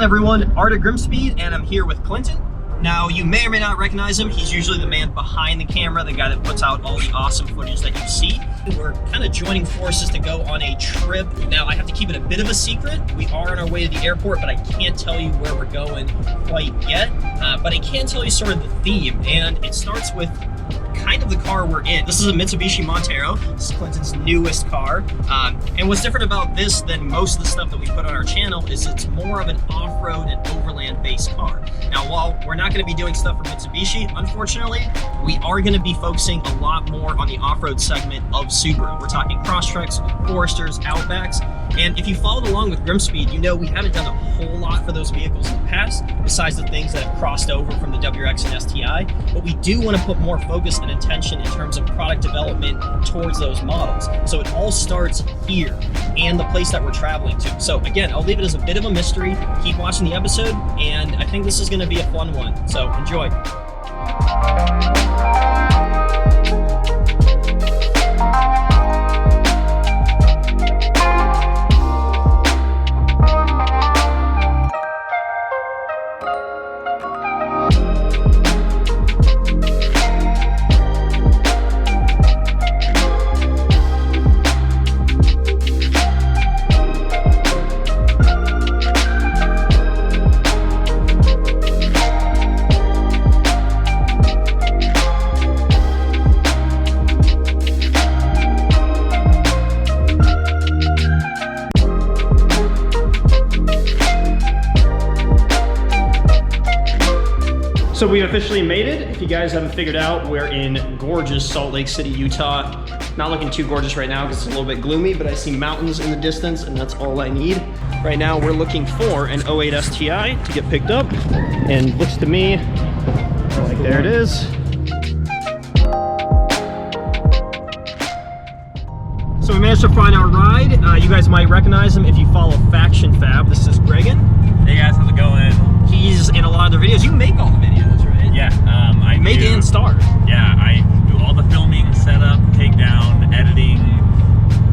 on everyone, Art of GrimmSpeed, and I'm here with Clinton. Now, you may or may not recognize him. He's usually the man behind the camera, the guy that puts out all the awesome footage that you see. We're kind of joining forces to go on a trip. Now, I have to keep it a bit of a secret. We are on our way to the airport, but I can't tell you where we're going quite yet. But I can tell you sort of the theme, and it starts with kind of the car we're in. This is a Mitsubishi Montero. This is Clinton's newest car. And what's different about this than most of the stuff that we put on our channel is it's more of an off-road and overland based car. Now, while we're not going to be doing stuff for Mitsubishi, unfortunately, we are going to be focusing a lot more on the off-road segment of Subaru. We're talking Crosstreks, Foresters, Outbacks. And if you followed along with GrimmSpeed, you know we haven't done a whole lot for those vehicles in the past, besides the things that have crossed over from the WRX and STI. But we do want to put more focus and attention in terms of product development towards those models. So it all starts here and the place that we're traveling to. So again, I'll leave it as a bit of a mystery. Keep watching the episode, and I think this is going to be a fun one. So enjoy. So we officially made it. If you guys haven't figured out, we're in gorgeous Salt Lake City, Utah. Not looking too gorgeous right now because it's a little bit gloomy, but I see mountains in the distance and that's all I need. Right now we're looking for an 08 STI to get picked up, and looks to me like there it is. So we managed to find our ride. You guys might recognize him if you follow Faction Fab. This is Regan. Hey guys, how's it going? He's in a lot of their videos. You make all the videos, right? Yeah, I make do, and star. Yeah, I do all the filming, setup, takedown, editing,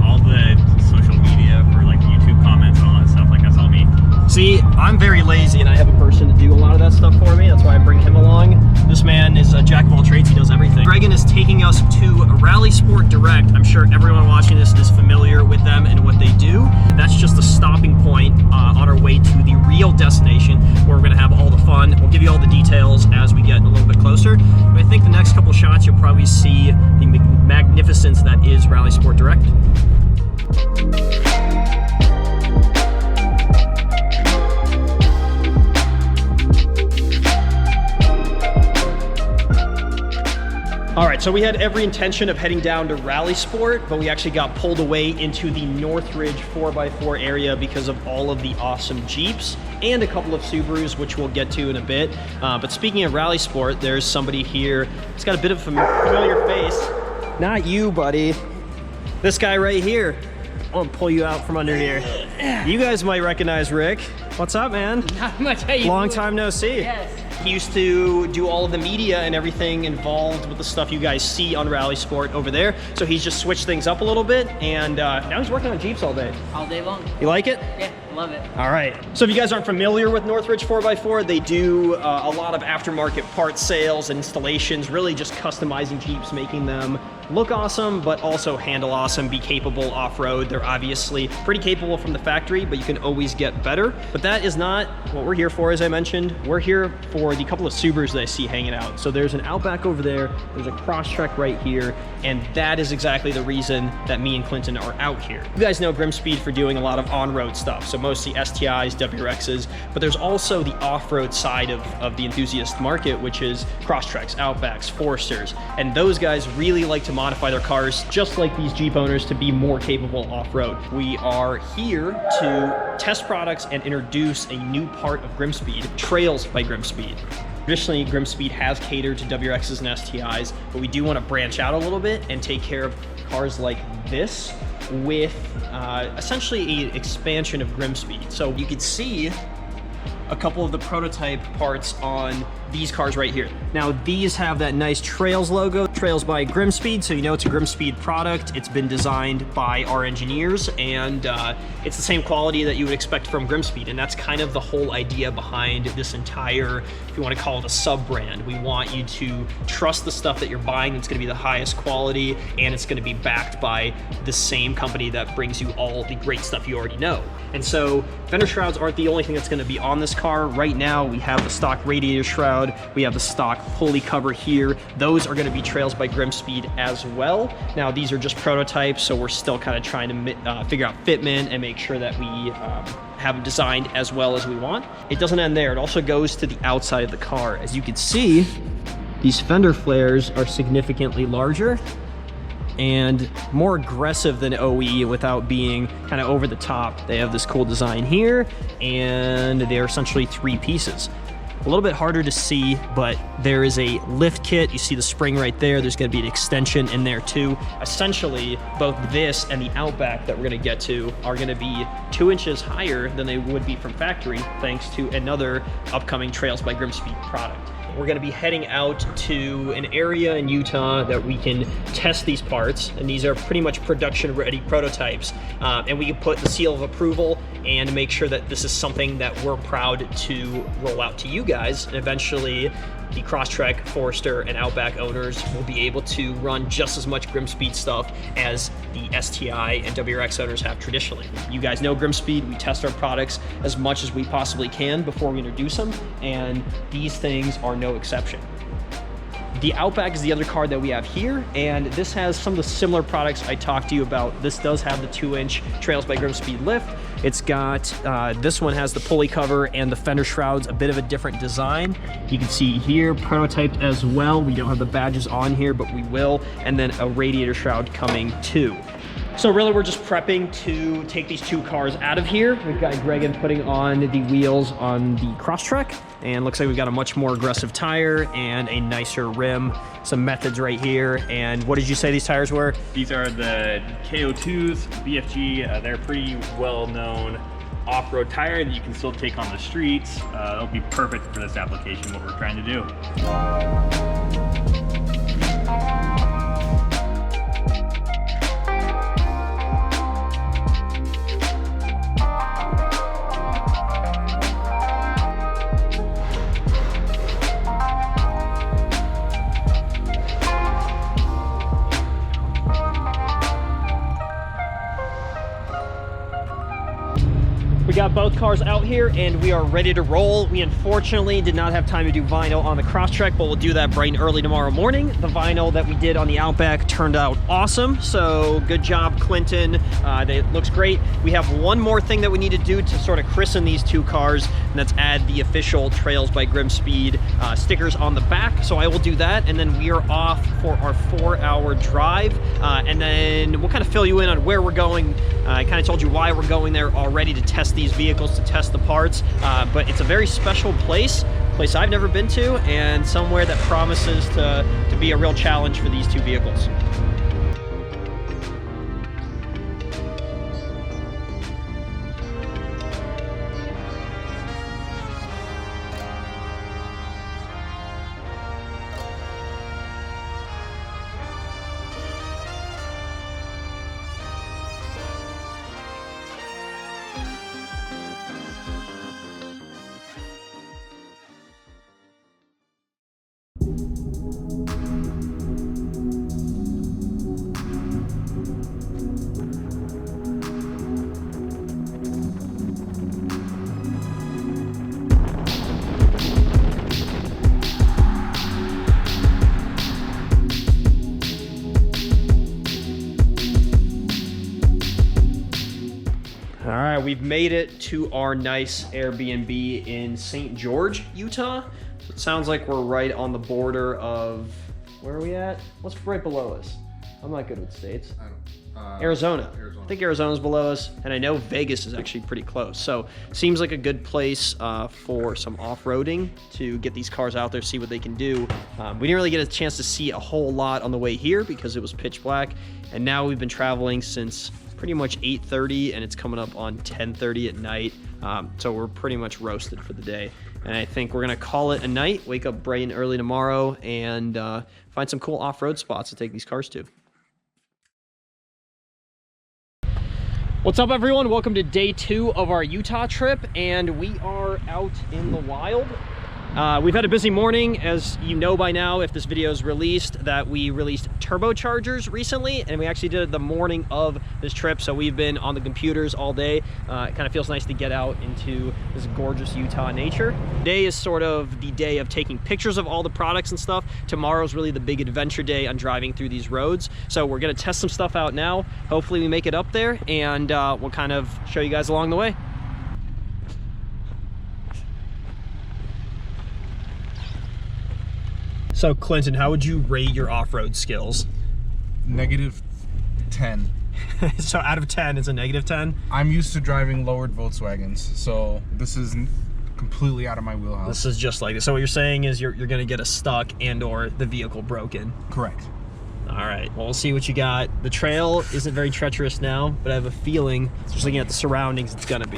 all the social media for like YouTube comments and all that stuff. Like that's all me. See, I'm very lazy and I have a person to do a lot of that stuff for me. That's why I bring him along. This man is a jack of all trades. He does everything. Regan is taking us to Rally Sport Direct. I'm sure everyone watching this is familiar with them and what they do. That's just a stopping point on our way to the real destination where we're going to have all the fun. We'll give you all the details as we get a little bit closer. But I think the next couple shots you'll probably see the magnificence that is Rally Sport Direct. All right, so we had every intention of heading down to Rally Sport, but we actually got pulled away into the Northridge 4x4 area because of all of the awesome Jeeps and a couple of Subarus, which we'll get to in a bit. But speaking of Rally Sport, there's somebody here. He's got a bit of a familiar face. Not you, buddy. This guy right here. I want to pull you out from under here. You guys might recognize Rick. What's up, man? Not much. How you Long doing? time no see. Yes. He used to do all of the media and everything involved with the stuff you guys see on Rally Sport over there. So he's just switched things up a little bit, and now he's working on Jeeps all day. All day long. You like it? Yeah, love it. All right. So if you guys aren't familiar with Northridge 4x4, they do a lot of aftermarket parts sales and installations, really just customizing Jeeps, making them look awesome, but also handle awesome, be capable off-road. They're obviously pretty capable from the factory, but you can always get better. But that is not what we're here for, as I mentioned. We're here for the couple of Subarus that I see hanging out. So there's an Outback over there, there's a Crosstrek right here, and that is exactly the reason that me and Clinton are out here. You guys know GrimmSpeed for doing a lot of on-road stuff, so mostly STIs, WRXs, but there's also the off-road side of the enthusiast market, which is Crosstreks, Outbacks, Foresters, and those guys really like to modify their cars, just like these Jeep owners, to be more capable off-road. We are here to test products and introduce a new part of GrimmSpeed, Trails by GrimmSpeed. Traditionally, GrimmSpeed has catered to WRXs and STIs, but we do want to branch out a little bit and take care of cars like this with essentially an expansion of GrimmSpeed. So you can see a couple of the prototype parts on these cars right here. Now these have that nice Trails logo, Trails by GrimmSpeed, so you know it's a GrimmSpeed product. It's been designed by our engineers, and it's the same quality that you would expect from GrimmSpeed, and that's kind of the whole idea behind this entire, if you want to call it a sub-brand. We want you to trust the stuff that you're buying. It's going to be the highest quality, and it's going to be backed by the same company that brings you all the great stuff you already know. And so fender shrouds aren't the only thing that's going to be on this car. Right now we have the stock radiator shroud, we have the stock pulley cover here. Those are going to be Trails by GrimmSpeed as well. Now these are just prototypes, so we're still kind of trying to figure out fitment and make sure that we have them designed as well as we want. It doesn't end there. It also goes to the outside of the car. As you can see, these fender flares are significantly larger and more aggressive than OE without being kind of over the top. They have this cool design here, and they're essentially 3 pieces. A little bit harder to see, but there is a lift kit. You see the spring right there. There's going to be an extension in there too. Essentially, both this and the Outback that we're going to get to are going to be 2 inches higher than they would be from factory, thanks to another upcoming Trails by GrimmSpeed product. We're going to be heading out to an area in Utah that we can test these parts, and these are pretty much production-ready prototypes, and we can put the seal of approval and make sure that this is something that we're proud to roll out to you guys, and eventually the Crosstrek, Forester, and Outback owners will be able to run just as much GrimmSpeed stuff as the STI and WRX owners have traditionally. You guys know GrimmSpeed. We test our products as much as we possibly can before we introduce them, and these things are no exception. The Outback is the other car that we have here, and this has some of the similar products I talked to you about. This does have the 2-inch Trails by GrimmSpeed lift. It's got, this one has the pulley cover and the fender shrouds, a bit of a different design. You can see here, prototyped as well. We don't have the badges on here, but we will. And then a radiator shroud coming too. So really, we're just prepping to take these 2 cars out of here. We've got Regan putting on the wheels on the Crosstrek, and looks like we've got a much more aggressive tire and a nicer rim. Some methods right here. And what did you say these tires were? These are the KO2s, BFG. They're pretty well-known off-road tire that you can still take on the streets. They'll be perfect for this application, what we're trying to do. We got both cars out here and we are ready to roll. We unfortunately did not have time to do vinyl on the Crosstrek, but we'll do that bright and early tomorrow morning. The vinyl that we did on the Outback turned out awesome, so good job, Clinton. It looks great. We have one more thing that we need to do to sort of christen these 2 cars, and that's add the official Trails by GrimmSpeed stickers on the back. So I will do that, and then we are off for our 4-hour drive, and then we'll kind of fill you in on where we're going. I kind of told you why we're going there already, to test these vehicles, to test the parts, but it's a very special place I've never been to, and somewhere that promises to be a real challenge for these 2 vehicles. All right, we've made it to our nice Airbnb in St. George, Utah. So it sounds like we're right on the border of, where are we at? What's right below us? I'm not good with states. Arizona. I think Arizona's below us, and I know Vegas is actually pretty close. So seems like a good place for some off-roading to get these cars out there, see what they can do. We didn't really get a chance to see a whole lot on the way here because it was pitch black, and now we've been traveling since pretty much 8:30, and it's coming up on 10:30 at night. So we're pretty much roasted for the day. And I think we're gonna call it a night, wake up bright and early tomorrow, and find some cool off-road spots to take these cars to. What's up, everyone? Welcome to day 2 of our Utah trip, and we are out in the wild. We've had a busy morning, as you know by now, if this video is released, that we released turbochargers recently, and we actually did it the morning of this trip, so we've been on the computers all day. It kind of feels nice to get out into this gorgeous Utah nature. Today is sort of the day of taking pictures of all the products and stuff. Tomorrow's really the big adventure day on driving through these roads. So we're gonna test some stuff out now. Hopefully we make it up there, and we'll kind of show you guys along the way. So Clinton, how would you rate your off-road skills? -10. So out of 10, it's a -10? I'm used to driving lowered Volkswagens, so this is completely out of my wheelhouse. This is just like this. So what you're saying is you're gonna get us stuck and or the vehicle broken. Correct. All right, well, we'll see what you got. The trail isn't very treacherous now, but I have a feeling, just looking at the surroundings, it's gonna be.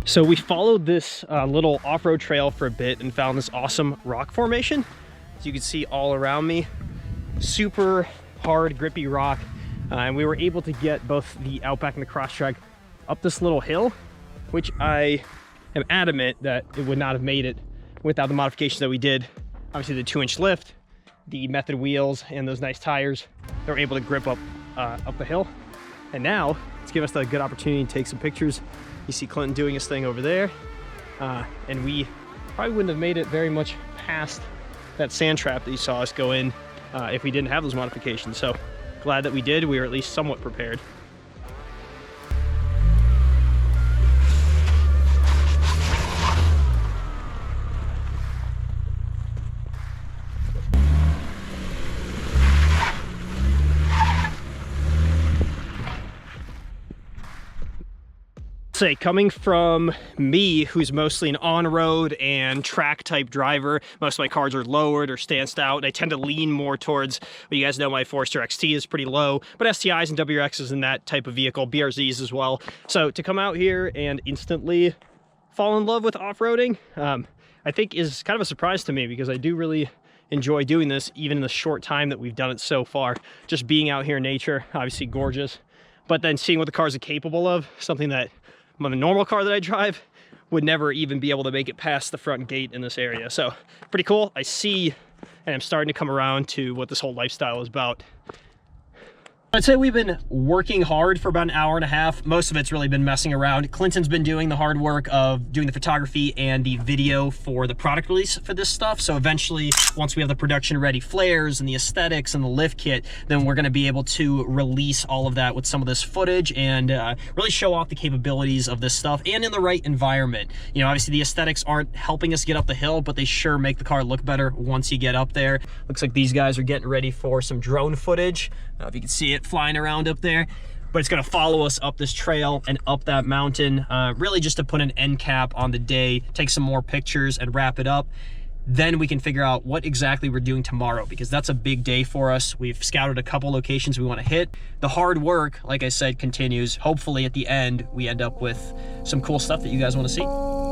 So we followed this little off-road trail for a bit and found this awesome rock formation. As you can see all around me, super hard, grippy rock. And we were able to get both the Outback and the Crosstrek up this little hill, which I am adamant that it would not have made it without the modifications that we did. Obviously the 2-inch lift, the method wheels, and those nice tires. They were able to grip up the hill. And now it's given us a good opportunity to take some pictures. You see Clinton doing his thing over there. And we probably wouldn't have made it very much past that sand trap that you saw us go in if we didn't have those modifications. So glad that we did. We were at least somewhat prepared. Say, coming from me, who's mostly an on-road and track type driver, most of my cars are lowered or stanced out, and I tend to lean more towards, well, you guys know my Forester XT is pretty low, but STIs and WRXs in that type of vehicle, BRZs as well. So to come out here and instantly fall in love with off-roading, I think is kind of a surprise to me, because I do really enjoy doing this, even in the short time that we've done it so far. Just being out here in nature, obviously gorgeous, but then seeing what the cars are capable of, something that on a normal car that I drive would never even be able to make it past the front gate in this area. So pretty cool. I see, and I'm starting to come around to what this whole lifestyle is about. I'd say we've been working hard for about an hour and a half. Most of it's really been messing around. Clinton's been doing the hard work of doing the photography and the video for the product release for this stuff. So eventually, once we have the production ready flares and the aesthetics and the lift kit, then we're gonna be able to release all of that with some of this footage and really show off the capabilities of this stuff and in the right environment. You know, obviously the aesthetics aren't helping us get up the hill, but they sure make the car look better once you get up there. Looks like these guys are getting ready for some drone footage. If you can see it flying around up there, but it's going to follow us up this trail and up that mountain, really just to put an end cap on the day, take some more pictures and wrap it up. then we can figure out what exactly we're doing tomorrow, because that's a big day for us. We've scouted a couple locations we want to hit. The hard work, like I said, continues. Hopefully at the end, we end up with some cool stuff that you guys want to see.